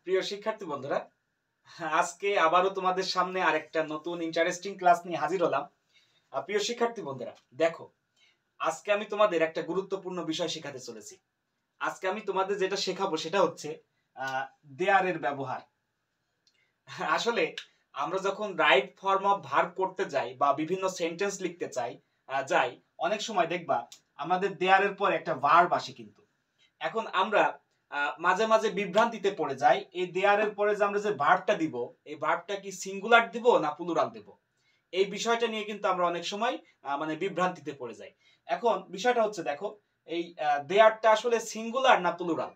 প্রিয় শিক্ষার্থী বন্ধুরা, আজকে আবারও তোমাদের সামনে আরেকটা নতুন ইন্টারেস্টিং ক্লাস নিয়ে হাজির হলাম। প্রিয় শিক্ষার্থী বন্ধুরা, দেখো, আজকে আমি তোমাদের একটা গুরুত্বপূর্ণ বিষয় শেখাতে চলেছি। আজকে আমি তোমাদের যেটা শেখাবো সেটা হচ্ছে দেয়ারের ব্যবহার। আসলে আমরা যখন রাইট ফর্ম অফ ভার্ব করতে যাই বা বিভিন্ন সেন্টেন্স লিখতে যাই, অনেক সময় দেখবা আমাদের দেয়ারের পর একটা ভার্ব আসে। কিন্তু এখন আমরা মাঝে মাঝে বিভ্রান্তিতে পড়ে যাই, এই দেয়ারের পরে যে আমরা যে ভার্বটা দিব, এই ভার্বটা কি সিঙ্গুলার দিব না প্লুরাল দেব, এই বিষয়টা নিয়ে কিন্তু আমরা অনেক সময় মানে বিভ্রান্তিতে পড়ে যাই। এখন বিষয়টা হচ্ছে, দেখো, এই দেয়ারটা আসলে সিঙ্গুলার না প্লুরাল।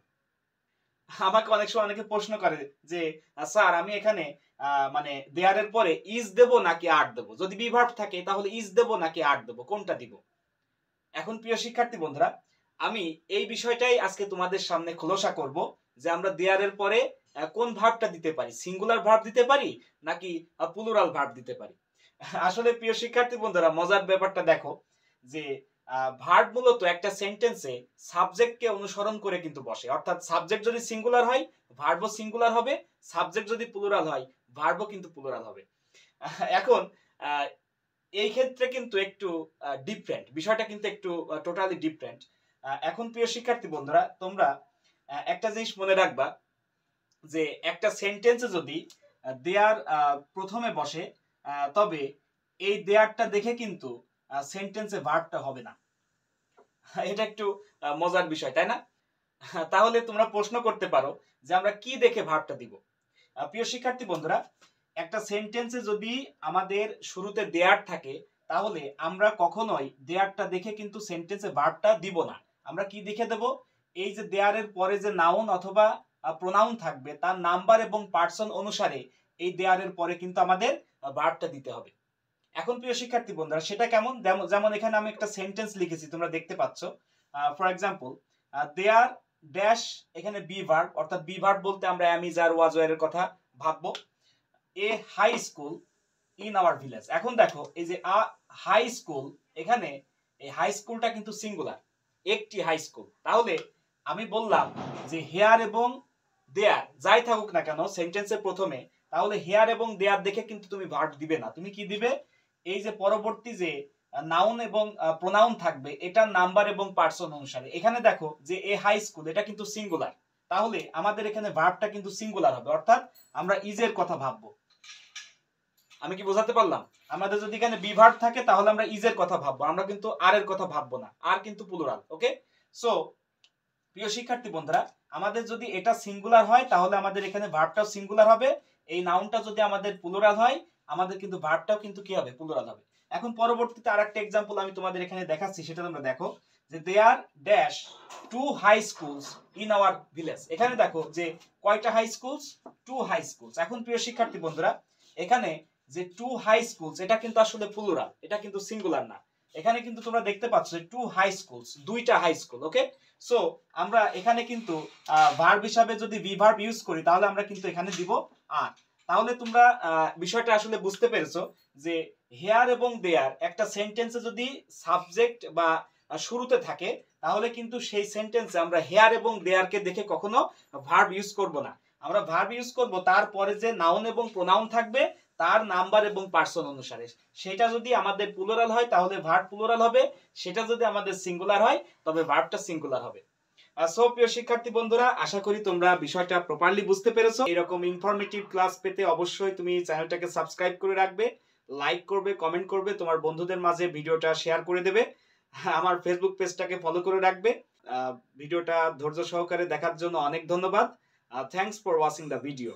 আমাকে অনেক সময় অনেকে প্রশ্ন করে যে স্যার, আমি এখানে মানে দেয়ারের পরে ইজ দেব নাকি আর দেব, যদি বি ভার্ব থাকে তাহলে ইজ দেব নাকি আর দেব, কোনটা দিব? এখন প্রিয় শিক্ষার্থী বন্ধুরা, আমি এই বিষয়টাই আজকে তোমাদের সামনে খোলসা করব যে আমরা দেয়ারের পরে কোন ভার্বটা দিতে পারি, সিঙ্গুলার ভার্ব দিতে পারি নাকি প্লুরাল ভার্ব দিতে পারি। আসলে প্রিয় শিক্ষার্থী বন্ধুরা, মজার ব্যাপারটা দেখো যে ভার্ব মূলত একটা সেন্টেন্সে সাবজেক্টকে অনুসরণ করে কিন্তু বসে। অর্থাৎ সাবজেক্ট যদি সিঙ্গুলার হয়, ভার্বও সিঙ্গুলার হবে, সাবজেক্ট যদি প্লুরাল হয়, ভার্বও কিন্তু প্লুরাল হবে। এখন এই ক্ষেত্রে কিন্তু একটু ডিফারেন্ট, বিষয়টা কিন্তু একটু টোটালি ডিফারেন্ট। এখন প্রিয় শিক্ষার্থী বন্ধুরা, তোমরা একটা জিনিস মনে রাখবা যে একটা সেন্টেন্সে যদি দেয়ার প্রথমে বসে, তবে এই দেয়ারটা দেখে কিন্তু সেন্টেন্সে ভার্বটা হবে না। এটা একটু মজার বিষয়, তাই না? তাহলে তোমরা প্রশ্ন করতে পারো যে আমরা কি দেখে ভার্বটা দিব। প্রিয় শিক্ষার্থী বন্ধুরা, একটা সেন্টেন্সে যদি আমাদের শুরুতে দেয়ার থাকে, তাহলে আমরা কখনোই দেয়ারটা দেখে কিন্তু সেন্টেন্সে ভার্বটা দিব না। আমরা কি দেখে দেব? এই যে দেয়ারের পরে যে নাউন অথবা প্রোনাউন থাকবে, তার নাম্বার এবং পার্সন অনুসারে এই দেয়ারের পরে কিন্তু আমাদের ভার্বটা দিতে হবে। এখন প্রিয় শিক্ষার্থী বন্ধুরা, সেটা কেমন? যেমন এখানে আমি একটা সেন্টেন্স লিখেছি, তোমরা দেখতে পাচ্ছ। ফর এক্সাম্পল, দেয়ার ড্যাশ, এখানে বি ভার্ব, অর্থাৎ বি ভার্ব বলতে আমরা অ্যাম, ইজ, আর, ওয়াজ, ওয়্যার এর কথা ভাববো। A high school in our village. এখন দেখো, এই যে হাই স্কুল, এখানে এই হাই স্কুলটা কিন্তু সিঙ্গুলার, একটি হাই স্কুল। তাহলে আমি বললাম যে হেয়ার এবং দেয়ার যাই থাকুক না কেন সেন্টেন্সের প্রথমে, তাহলে হেয়ার এবং দেয়ার দেখে কিন্তু তুমি ভার্ব দিবে না। তুমি কি দিবে? এই যে পরবর্তী যে নাউন এবং প্রোনাউন থাকবে, এটার নাম্বার এবং পার্সন অনুসারে। এখানে দেখো যে এ হাই স্কুল, এটা কিন্তু সিঙ্গুলার, তাহলে আমাদের এখানে ভার্বটা কিন্তু সিঙ্গুলার হবে, অর্থাৎ আমরা ইজের কথা ভাববো। আমি কি বোঝাতে পারলাম? আমাদের যদি এখানে বি ভার্ব থাকে তাহলে আমরা ইজের কথা ভাববো, আমরা কিন্তু আর এর কথা ভাববো না, আর কিন্তু প্লুরাল। ওকে, সো প্রিয় শিক্ষার্থী বন্ধুরা, আমাদের যদি এটা সিঙ্গুলার হয় তাহলে আমাদের এখানে ভার্বটাও সিঙ্গুলার হবে। এই নাউনটা যদি আমাদের প্লুরাল হয়, আমাদের কিন্তু ভার্বটাও কিন্তু কি হবে? প্লুরাল হবে। এখন পরবর্তীতে আরেকটা एग्जांपल আমি তোমাদের এখানে দেখাচ্ছি, সেটা তোমরা দেখো যে there dash two high schools in our village. এখানে দেখো যে কয়টা high schools? Two high schools. এখন প্রিয় শিক্ষার্থী বন্ধুরা, এখানে যে টু হাই স্কুলস, এটা কিন্তু আসলে প্লুরাল, এটা কিন্তু সিঙ্গুলার না। এখানে কিন্তু তোমরা দেখতে পাচ্ছ যে টু হাই স্কুলস, দুইটা হাই স্কুল। ওকে, সো আমরা এখানে কিন্তু ভার্ব হিসাবে যদি বি ভার্ব ইউজ করি, তাহলে আমরা কিন্তু এখানে দিব আর। তাহলে তোমরা বিষয়টা আসলে বুঝতে পেরেছো যে হেয়ার এবং দেয়ার একটা সেন্টেন্সে যদি সাবজেক্ট বা শুরুতে থাকে, তাহলে কিন্তু সেই সেন্টেন্সে আমরা হেয়ার এবং দেয়ারকে দেখে কখনো ভার্ব ইউজ করব না। আমরা ভার্ব ইউজ করব তারপরে যে নাউন এবং প্রোনাউন থাকবে, তার নাম্বার এবং পার্সন অনুসারে। সেটা যদি আমাদের প্লুরাল হয় তাহলে ভার্ব প্লুরাল হবে, সেটা যদি আমাদের সিঙ্গুলার হয় তবে ভার্বটা সিঙ্গুলার হবে। সো প্রিয় শিক্ষার্থী বন্ধুরা, আশা করি তোমরা বিষয়টা প্রপারলি বুঝতে পেরেছো। এরকম ইনফরমেটিভ ক্লাস পেতে অবশ্যই তুমি চ্যানেলটাকে সাবস্ক্রাইব করে রাখবে, লাইক করবে, কমেন্ট করবে, তোমার বন্ধুদের মাঝে ভিডিওটা শেয়ার করে দেবে, আমার ফেসবুক পেজটাকে ফলো করে রাখবে। ভিডিওটা ধৈর্য সহকারে দেখার জন্য অনেক ধন্যবাদ। Thanks for watching the video.